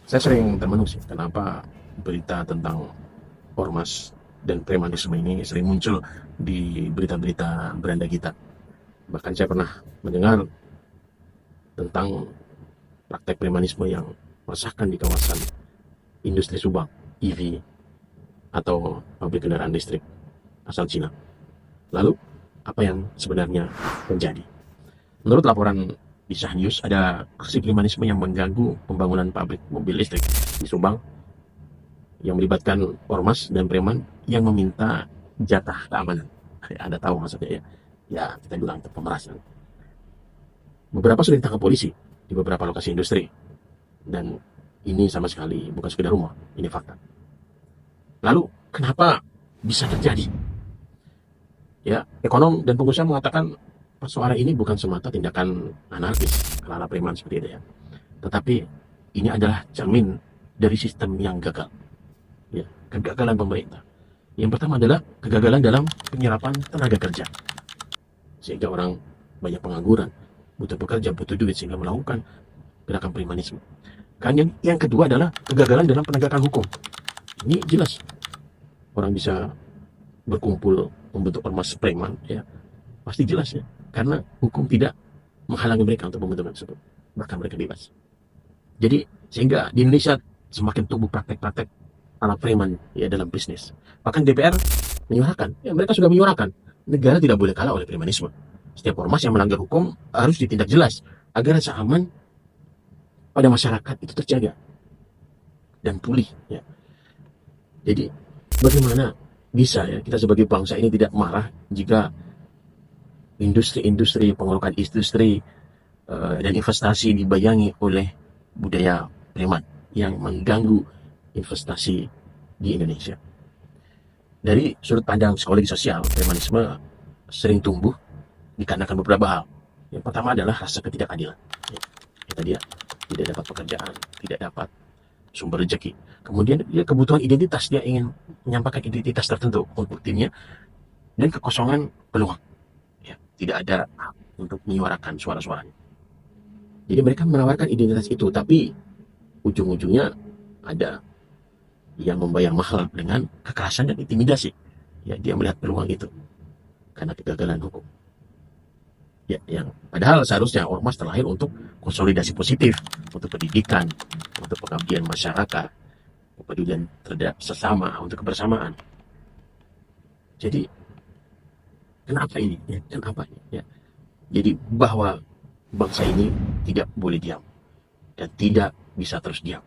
Saya sering termenung sih, kenapa berita tentang ormas dan premanisme ini sering muncul di berita-berita beranda kita. Bahkan saya pernah mendengar tentang praktek premanisme yang meresahkan di kawasan industri Subang, EV, atau pabrik kendaraan listrik asal Cina. Lalu, apa yang sebenarnya terjadi? Menurut laporan di Syah News, ada aksi premanisme yang mengganggu pembangunan pabrik mobil listrik di Subang yang melibatkan ormas dan preman yang meminta jatah keamanan. Ya, Anda tahu maksudnya ya. Ya, kita bilang itu pemerasan. Beberapa sudah ditangkap polisi di beberapa lokasi industri. Dan ini sama sekali bukan sekedar rumor, ini fakta. Lalu, kenapa bisa terjadi? Ya, ekonom dan pengusaha mengatakan persoalan ini bukan semata tindakan anarkis, ala preman seperti itu ya. Tetapi ini adalah cermin dari sistem yang gagal. Ya, kegagalan pemerintah. Yang pertama adalah kegagalan dalam penyerapan tenaga kerja. Sehingga orang banyak pengangguran, butuh pekerja, butuh duit sehingga melakukan gerakan premanisme. Kan yang kedua adalah kegagalan dalam penegakan hukum. Ini jelas orang bisa berkumpul membentuk ormas preman ya. Pasti jelas ya. Karena hukum tidak menghalangi mereka untuk membentuk tersebut. Bahkan mereka bebas. Jadi sehingga di Indonesia semakin tumbuh praktek-praktek ala preman ya dalam bisnis. Bahkan DPR menyuarakan, ya mereka sudah menyuarakan, negara tidak boleh kalah oleh premanisme. Setiap ormas yang melanggar hukum harus ditindak jelas agar rasa aman pada masyarakat itu terjaga dan pulih. Ya. Jadi bagaimana bisa ya kita sebagai bangsa ini tidak marah jika industri-industri pengelolaan industri dan investasi dibayangi oleh budaya preman yang mengganggu investasi di Indonesia. Dari sudut pandang psikologi sosial, premanisme sering tumbuh dikarenakan beberapa hal. Yang pertama adalah rasa ketidakadilan. Ya, tadi ya, tidak dapat pekerjaan, tidak dapat sumber rezeki. Kemudian dia kebutuhan identitas, dia ingin menyampaikan identitas tertentu untuk timnya, dan kekosongan peluang. Ya, tidak ada hak untuk menyuarakan suara-suaranya. Jadi mereka menawarkan identitas itu, tapi ujung-ujungnya ada yang membayar mahal dengan kekerasan dan intimidasi. Ya, dia melihat peluang itu karena kegagalan hukum. Ya, yang padahal seharusnya ormas terlahir untuk konsolidasi positif, untuk pendidikan, untuk pengabdian masyarakat, kepedulian terhadap sesama, untuk kebersamaan. Jadi kenapa ini? Ya, kenapa ini? Ya. Jadi bahwa bangsa ini tidak boleh diam dan tidak bisa terus diam.